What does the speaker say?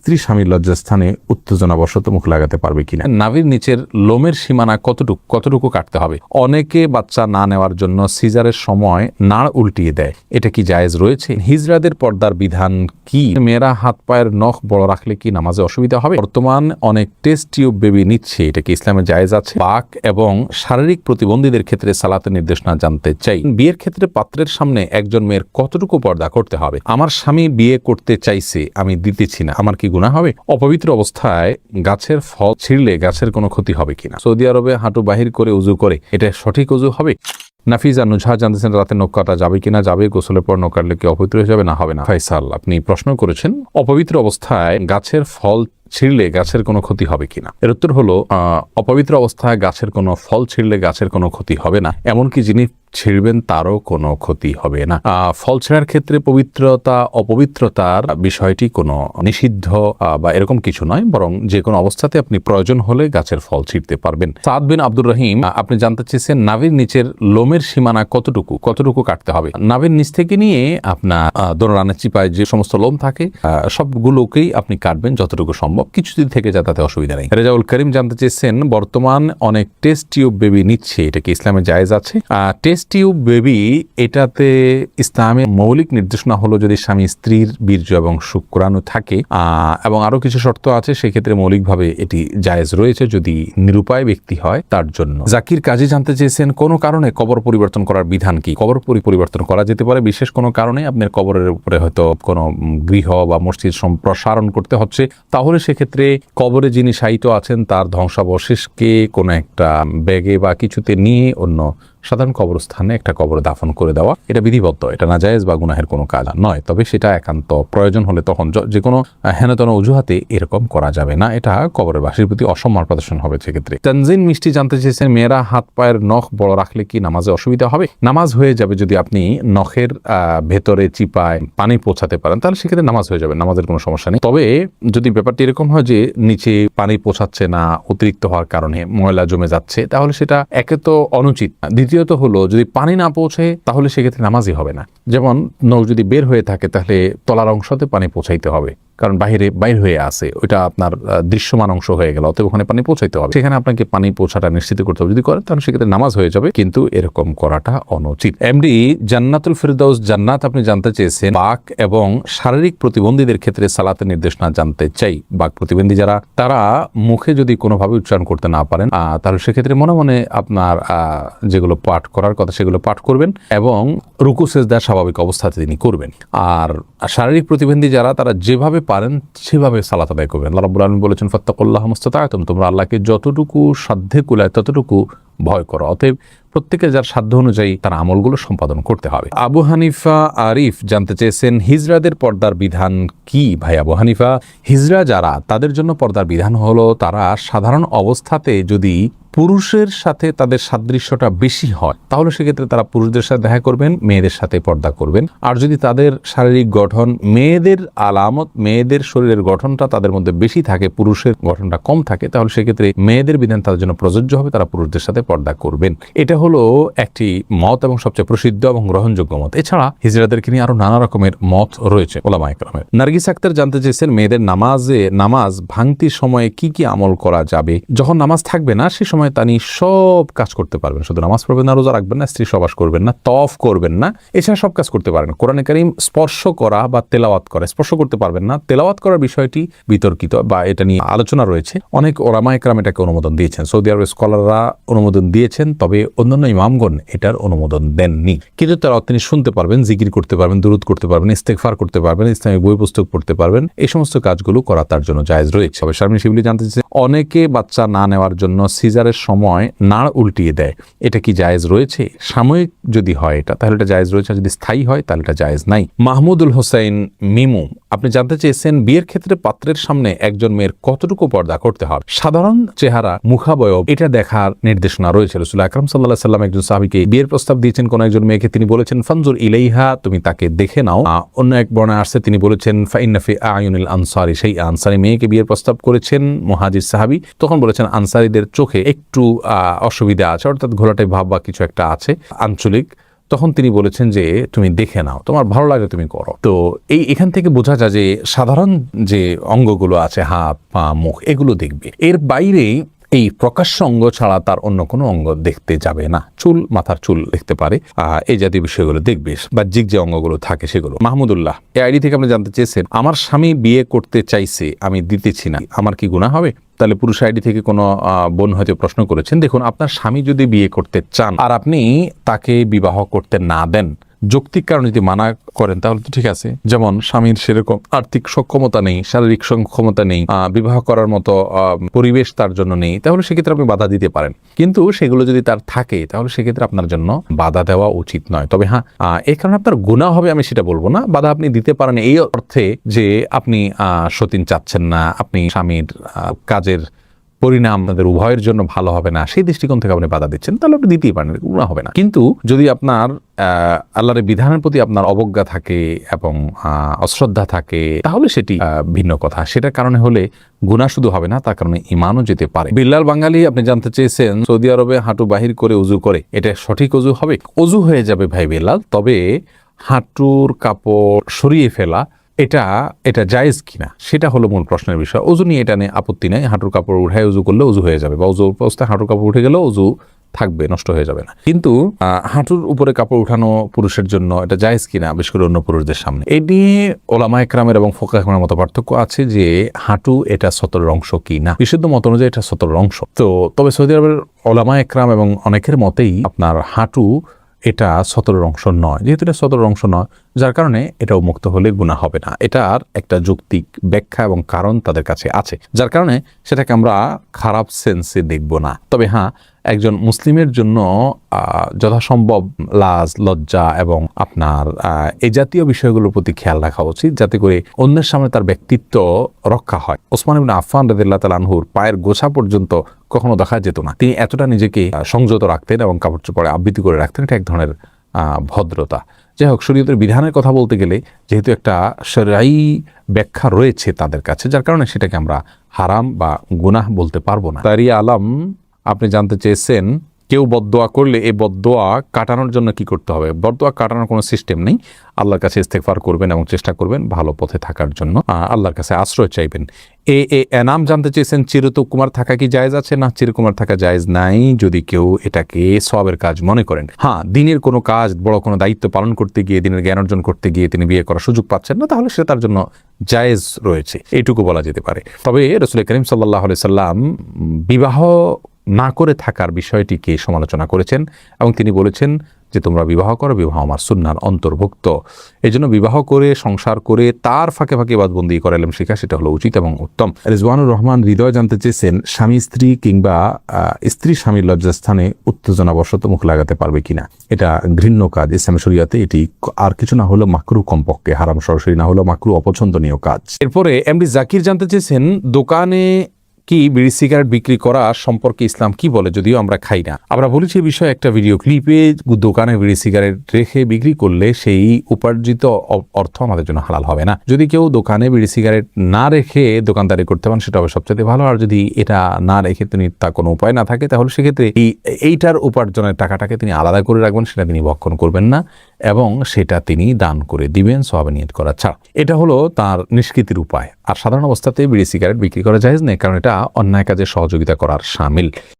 স্ত্রী স্বামীর লজ্জাস্থানে উত্তেজনাবশত মুখ লাগাতে পারবে কিনা, নাভির নিচের লোমের সীমানা কতটুকু কাটতে হবে, অনেকে বাচ্চা না নেওয়ার জন্য সিজারের সময় নাড় উল্টিয়ে দেয়, এটা কি জায়েজ রয়েছে, হিজড়াদের পর্দার বিধান কি, মেয়েরা হাত পায়ের নখ বড় রাখলে কি নামাজে অসুবিধা হবে, বর্তমান অনেক টেস্ট টিউব বেবি নিচ্ছে, এটা কি ইসলামে জায়েজ আছে, পাক এবং শারীরিক প্রতিবন্ধীদের ক্ষেত্রে সালাতের নির্দেশনা জানতে চাই, বিয়ের ক্ষেত্রে পাত্রের সামনে একজন মেয়ের কতটুকু পর্দা করতে হবে, আমার স্বামী বিয়ে করতে চাইছে আমি দিতেছি না, আমার কি গুনাহ হবে, অপবিত্র অবস্থায় গাছের ফল ছিঁড়লে গাছের কোনো ক্ষতি হবে কিনা, সৌদি আরবে হাঁটু বাহির করে উজু করে এটা সঠিক উজু হবে। নাফিজা নুজহা জানতেছেন রাতে নখ কাটা যাবে কিনা, যাবে, গোসলের পর নখ কাটলে কি অপবিত্র হয়ে যাবে, না হবে না। ফাইসাল আপনি প্রশ্ন করেছেন অপবিত্র অবস্থায় গাছের ফল ছিঁড়লে গাছের কোনো ক্ষতি হবে কিনা, এর উত্তর হলো অপবিত্র অবস্থায় গাছের কোনো ফল ছিঁড়লে গাছের কোনো ক্ষতি হবে না, এমনকি যিনি ছিঁড়বেন তারও কোনো ক্ষতি হবে না। ফল ছেঁড়ার ক্ষেত্রে পবিত্রতা অপবিত্রতার বিষয়টি কোনো নিষিদ্ধ বা এরকম কিছু নয়, বরং যে কোনো অবস্থাতে আপনি প্রয়োজন হলে গাছের ফল ছিঁড়তে পারবেন। সাদ বিন আব্দুর রহিম আপনি জানতে চেয়েছেন নাভির নিচের লোমের সীমানা কতটুকু কাটতে হবে, নাভির নিচ থেকে নিয়ে আপনার দোরানের চিপায় যে সমস্ত লোম থাকে সবগুলোকেই আপনি কাটবেন যতটুকু সম্ভব, কিছু যদি থেকে যায় তাতে অসুবিধা নেই। রেজাউল করিম জানতে চেয়েছেন বর্তমান অনেক টেস্ট টিউব বেবি নিচ্ছে, এটা কি ইসলামে জায়েজ আছে, টেস্ট টিউব বেবি এটাতে ইসলামের মৌলিক নির্দেশনা হলো যদি স্বামী স্ত্রীর বীর্য এবং শুক্রাণু থাকে এবং আরো কিছু শর্ত আছে, সেক্ষেত্রে মৌলিকভাবে এটি জায়েজ রয়েছে যদি নিরুপায় ব্যক্তি হয় তার জন্য। জাকির কাজী জানতে চেয়েছেন কোন কারণে কবর পরিবর্তন করার বিধান কি, কবর পরিবর্তন করা যেতে পারে বিশেষ কোনো কারণে, আপনার কবরের উপরে হয়তো কোনো গৃহ বা মসজিদ সম্প্রসারণ করতে হচ্ছে, তাহলে সেক্ষেত্রে কবরে যিনি শায়িত আছেন তার ধ্বংসাবশেষকে কোনো একটা ব্যাগে বা কিছুতে নিয়ে অন্য সাধারণ কবরস্থানে একটা কবর দাফন করে দেওয়া, এটা বিধিবদ্ধ, এটা নাজায়েজ বা গুনাহের কোনো কাজ নয়, তবে সেটা একান্ত প্রয়োজন হলে তখন যে কোনো হেনতন অজুহাতে এরকম করা যাবে না, এটা কবরের বাসীর প্রতি অসম্মান প্রদর্শন হবে সেক্ষেত্রে। তানজিন মিষ্টি জানতে চেয়েছেন মেয়েরা হাত পায়ের নখ বড় রাখলে কি নামাজে অসুবিধা হবে, নামাজ হয়ে যাবে যদি আপনি নখের ভেতরে চিপায় পানি পৌঁছাতে পারেন, তাহলে সেক্ষেত্রে নামাজ হয়ে যাবে, নামাজের কোনো সমস্যা নেই। তবে যদি ব্যাপারটি এরকম হয় যে নিচে পানি পৌঁছাচ্ছে না, অতিরিক্ত হওয়ার কারণে ময়লা জমে যাচ্ছে, তাহলে সেটা একে তো অনুচিত, দ্বিতীয়ত হলো যদি পানি না পৌঁছে তাহলে সেক্ষেত্রে নামাজই হবে না। যেমন নখ যদি বের হয়ে থাকে তাহলে তলার অংশতে পানি পৌঁছাইতে হবে, কারণ বাইর হয়ে আসে, ওইটা আপনার দৃশ্যমান অংশ হয়ে গেল, অতএব ওখানে পানি পৌঁছাইতে হবে, সেখানে আপনাকে পানি পৌঁছাটা নিশ্চিত করতে হবে, যদি করেন তাহলে সেক্ষেত্রে নামাজ হয়ে যাবে, কিন্তু এরকম করাটা অনুচিত। এমডি জান্নাতুল ফিরদাউস জান্নাত আপনি জানতে চেয়েছেন বাক এবং শারীরিক প্রতিবন্ধীদের ক্ষেত্রে সালাতের নির্দেশনা জানতে চাই, বাক প্রতিবন্ধী যারা তারা মুখে যদি কোনোভাবে উচ্চারণ করতে না পারেন তাহলে সেক্ষেত্রে মনে মনে আপনার যেগুলো পাঠ করার কথা সেগুলো পাঠ করবেন এবং রুকু সেজদা স্বাভাবিক অবস্থাতে তিনি করবেন। আর শারীরিক প্রতিবন্ধী যারা তারা যেভাবে পারেন সেভাবে সালাত আদায় করবেন। আল্লাহ রাব্বুল আলামিন বলেছেন ফাত্তাকুল্লাহ মাসতাতা'তুম, তোমরা আল্লাহকে যতটুকু সাধ্যে কুলায় ততটুকু ভয় করো, অতএব প্রত্যেকের যার সাধ্য অনুযায়ী তার আমলগুলো সম্পাদন করতে হবে। আবু হানিফা আরিফ জানতে চেয়েছেন হিজড়াদের পর্দার বিধান কি। ভাই আবু হানিফা, হিজড়া যারা তাদের জন্য পর্দার বিধান হলো তারা সাধারণ অবস্থাতে যদি পুরুষের সাথে তাদের সাদৃশ্যটা বেশি হয় তাহলে সেক্ষেত্রে তারা পুরুষদের সাথে দেখা করবেন, মেয়েদের সাথে পর্দা করবেন। আর যদি তাদের শারীরিক গঠন মেয়েদের আলামত, মেয়েদের শরীরের গঠনটা তাদের মধ্যে বেশি থাকে, পুরুষের গঠনটা কম থাকে, তাহলে সেক্ষেত্রে মেয়েদের বিধান তাদের জন্য প্রযোজ্য হবে, তারা পুরুষদের সাথে পর্দা করবেন। এটা হলো একটি মত এবং সবচেয়ে প্রসিদ্ধ এবং গ্রহণযোগ্য মত। এছাড়া হিজড়াদেরকে নিয়ে আরো নানা রকমের মত রয়েছে ওলামায়ে কেরামের। নার্গিস আক্তার জানতে চেয়েছেন মেয়েদের নামাজ ভাঙতির সময়ে কি কি আমল করা যাবে। যখন নামাজ থাকবে না সে সময় তা নিয়ে সব কাজ করতে পারবেন, শুধু নামাজ পড়বেন না, রোজা রাখবেন না, স্ত্রী সহবাস করবেন না, তওয়াফ করবেন না, এছাড়া সব কাজ করতে পারেন। কোরআনে কারীম স্পর্শ করা বা তেলাওয়াত করা, স্পর্শ করতে পারবেন না, তেলাওয়াত করার বিষয়টি বিতর্কিত বা এটা নিয়ে আলোচনা রয়েছে, অনেক ওলামায়ে কেরাম এটাকে অনুমোদন দিয়েছেন, সৌদি আরবের স্কলাররা অনুমোদন দিয়েছেন, তবে অন্যান্য ইমামগণ এটার অনুমোদন দেননি। কিন্তু তারা তিনি শুনতে পারবেন, জিকির করতে পারবেন, দুরূদ করতে পারবেন, ইস্তেগফার করতে পারবেন, ইসলামিক বই পুস্তক পড়তে পারবেন, এই সমস্ত কাজগুলো করা তার জন্য জায়েজ রয়েছে। তবে শারমিন শিবলি জানতে চেয়েছেন অনেকে বাচ্চা না নেওয়ার জন্য সিজারের সময় নাড় উল্টিয়ে দেয়, এটা কি জায়েজ রয়েছে? সাময়িক যদি হয় এটা তাহলে এটা জায়েজ রয়েছে, যদি স্থায়ী হয় তাহলে এটা জায়েজ নাই। মাহমুদুল হোসেন মিমু আপনি জানতে চেয়েছেন বিয়ের ক্ষেত্রে পাত্রের সামনে একজন মেয়ের কতটুকু পর্দা করতে হবে। সাধারণ চেহারা, মুখাবয়ব এটা দেখার নির্দেশনা রয়েছে। রাসূল আকরাম সাল্লাল্লাহু আলাইহি ওয়াসাল্লাম একজন সাহাবীকে বিয়ের প্রস্তাব দিয়েছেন কোন একজন মেয়েকে, তিনি বলেছেন ফানজুর ইলাইহা, তুমি তাকে দেখে নাও। অন্য এক বর্ণনায় আসছে তিনি বলেছেন ফাইন্না ফি আয়ুনিল আনসারি, সেই আনসারি মেয়েকে বিয়ের প্রস্তাব করেছেন মুহাজির সাহাবী, তখন বলেছেন আনসারীদের চোখে একটু অসুবিধা আছে, অর্থাৎ ঘোলাটে ভাব বা কিছু একটা আছে, আঞ্চলিক তখন তিনি বলেছেন যে তুমি দেখে নাও, তোমার ভালো লাগে তুমি করো। তো এখান থেকে বোঝা যায় যে সাধারণ যে অঙ্গগুলো আছে, হাত পা মুখ, এগুলো দেখবে, এর বাইরে এই প্রকাশ্য অঙ্গ ছাড়া তার অন্য কোনো অঙ্গ দেখতে যাবে না। চুল, মাথার চুল দেখতে পারে, এই জাতীয় বিষয়গুলো দেখবে, বাহ্যিক যে অঙ্গগুলো থাকে সেগুলো। মাহমুদুল্লাহ এই আইডি থেকে আপনি জানতে চেয়েছেন, আমার স্বামী বিয়ে করতে চাইছে, আমি দিতেছি না, আমার কি গুনাহ হবে? তাহলে পুরুষ আইডি থেকে কোনো বোন হয়তো প্রশ্ন করেছেন। দেখুন, আপনার স্বামী যদি বিয়ে করতে চান আর আপনি তাকে বিবাহ করতে না দেন, যৌক্তিক কারণে যদি মানা করেন, তাহলে তো ঠিক আছে। যেমন স্বামীর সেরকম আর্থিক সক্ষমতা নেই, শারীরিক সক্ষমতা নেই, বিবাহ করার মতো পরিবেশ তার জন্য নেই, তাহলে সেক্ষেত্রে আপনি বাধা দিতে পারেন। কিন্তু সেগুলো যদি তার থাকে, তাহলে সেক্ষেত্রে আপনার জন্য বাধা দেওয়া উচিত নয়। তবে হ্যাঁ, এই কারণে আপনার গুনাহ হবে আমি সেটা বলবো না। বাধা আপনি দিতে পারেন এই অর্থে যে আপনি সতীন চাচ্ছেন না, আপনি স্বামীর কাজের পরিণাম তাদের উভয়ের জন্য ভালো হবে না, সেই দৃষ্টিকোণ থেকে আপনি বাধা দিচ্ছেন, তাহলে আপনি দিতেই পারেন, গুনাহ হবে না। কিন্তু যদি আপনার আল্লাহর বিধানের প্রতি আপনার অবজ্ঞা থাকে এবং অশ্রদ্ধা থাকে, তাহলে সেটি ভিন্ন কথা। সেটার কারণে হলে গুনাহ শুধু হবে না, তার কারণে ঈমানও যেতে পারে। বিল্লাল বাঙালি আপনি জানতে চেয়েছেন, সৌদি আরবে হাঁটু বাহির করে উজু করে, এটা সঠিক অজু হবে? অজু হয়ে যাবে ভাই বিল্লাল, তবে হাঁটুর কাপড় সরিয়ে ফেলা এটা জায়েজ কিনা সেটা হলো মূল প্রশ্নের বিষয়। অজু নিয়ে এটা নিয়ে আপত্তি নেই, হাঁটুর কাপড় উঠায় উজু করলে উজু হয়ে যাবে, বা উজু অবস্থায় হাঁটুর কাপড় উঠে গেলেও উজু থাকবে, নষ্ট হয়ে যাবে না। কিন্তু হাঁটুর উপরে কাপড় উঠানো পুরুষের জন্য এটা জায়েজ কিনা, বিশেষ করে অন্য পুরুষদের সামনে, এই নিয়ে ওলামা একরামের এবং ফোকাহ একরামের মতো পার্থক্য আছে যে হাঁটু এটা সতরের অংশ কি না। বিশুদ্ধ মত অনুযায়ী এটা সতরের অংশ। তো তবে সৌদি আরবের ওলামা একরাম এবং অনেকের মতেই আপনার হাঁটু এটা সতরের অংশ নয়। যেহেতু এটা সতরের অংশ নয়, যার কারণে এটাও মুক্ত হলে গুনাহ হবে না। এটার একটা যৌক্তিক ব্যাখ্যা এবং কারণ তাদের কাছে আছে, যার কারণে সেটাকে আমরা খারাপ সেন্সে দেখব না। তবে হ্যাঁ, একজন মুসলিমের জন্য যথাসম্ভব লাজ, লজ্জা এবং আপনার এই জাতীয় বিষয়গুলোর প্রতি খেয়াল রাখা উচিত, যাতে করে অন্যের সামনে তার ব্যক্তিত্ব রক্ষা হয়। ওসমান ইবনে আফফান রাদিয়াল্লাহু তাআলা আনহুর পায়ের গোছা পর্যন্ত কখনো দেখা যেত না। তিনি এতটা নিজেকে সংযত রাখতেন এবং কাপড় চোপড়ে আবৃত্তি করে রাখতেন। এটা এক ধরনের ভদ্রতা। যাই হোক, শরীয়তের বিধানের কথা বলতে গেলে যেহেতু একটা শরঈ ব্যাখ্যা রয়েছে তাদের কাছে, যার কারণে সেটাকে আমরা হারাম বা গুনাহ বলতে পারবো না। তারিয়া আলম আপনি জানতে চেয়েছেন, কেউ বদদোয়া করলে এই বদদোয়া কাটানোর জন্য কি করতে হবে? বদদোয়া কাটানোর কোনো সিস্টেম নেই। আল্লাহর কাছে ইস্তেগফার করবেন এবং চেষ্টা করবেন ভালো পথে থাকার জন্য, আল্লাহর কাছে আশ্রয় চাইবেন। এনাম জানতে চেয়েছেন, চিরকুমার থাকা কি জায়েজ আছে? না, চিরকুমার থাকা জায়েজ নাই, যদি কেউ এটাকে সওয়াবের কাজ মনে করেন। হ্যাঁ, দিনের কোনো কাজ, বড় কোনো দায়িত্ব পালন করতে গিয়ে, দিনের জ্ঞান অর্জন করতে গিয়ে তিনি বিয়ে করার সুযোগ পাচ্ছেন না, তাহলে সেটা তার জন্য জায়েজ রয়েছে, এইটুকু বলা যেতে পারে। তবে রাসূল করিম সাল্লাল্লাহু আলাইহি সাল্লাম বিবাহ না করে থাকার বিষয়টিকে সমালোচনা করেছেন এবং তিনি বলেছেন যে তোমরা বিবাহ করো, বিবাহ আমার সুন্নাহর অন্তর্ভুক্ত। এই জন্য বিবাহ করে, সংসার করে, তার ফাঁকে ফাঁকে ইবাদতবন্দি করে ইলম শেখা, সেটা হলো উচিত এবং উত্তম। রিজওয়ানুর রহমান হৃদয় জানতে চেয়েছেন, স্বামী স্ত্রী কিংবা স্ত্রী স্বামীর লজ্জাস্থানে উত্তেজনাবশত মুখ লাগাতে পারবে কিনা? এটা ঘৃণ্য কাজ ইসলামী শরীয়তে। এটি আর কিছু না হলো মাকরু, কমপক্ষে হারাম সরাসরি না হলো মাকরু, অপছন্দনীয় কাজ। এরপরে এমডি জাকির জানতে চেয়েছেন, দোকানে কি বিড়ি সিগারেট বিক্রি করা সম্পর্কে ইসলাম কি বলে? যদিও আমরা খাই না, আমরা বলেছি এই বিষয়ে একটা ভিডিও ক্লিপে, দোকানে বিড়ি সিগারেট রেখে বিক্রি করলে সেই উপার্জিত অর্থ আমাদের জন্য হালাল হবে না। যদি কেউ দোকানে বিড়ি সিগারেট না রেখে দোকানদারি করতে পারেন, সেটা হবে সবচেয়ে ভালো। আর যদি এটা না রেখে তিনি তা কোনো উপায় না থাকে, তাহলে সেক্ষেত্রে এইটার উপার্জনের টাকাটাকে তিনি আলাদা করে রাখবেন, সেটা তিনি ভক্ষণ করবেন না এবং সেটা তিনি দান করে দিবেন সওয়াবে নিয়ত করা ছাড়া। এটা হলো তার নিষ্কৃতির উপায়। আর সাধারণ অবস্থাতে বিড়ি সিগারেট বিক্রি করা জায়েজ নেই, কারণ এটা অন্যায় কাজে সহযোগিতা করার শামিল।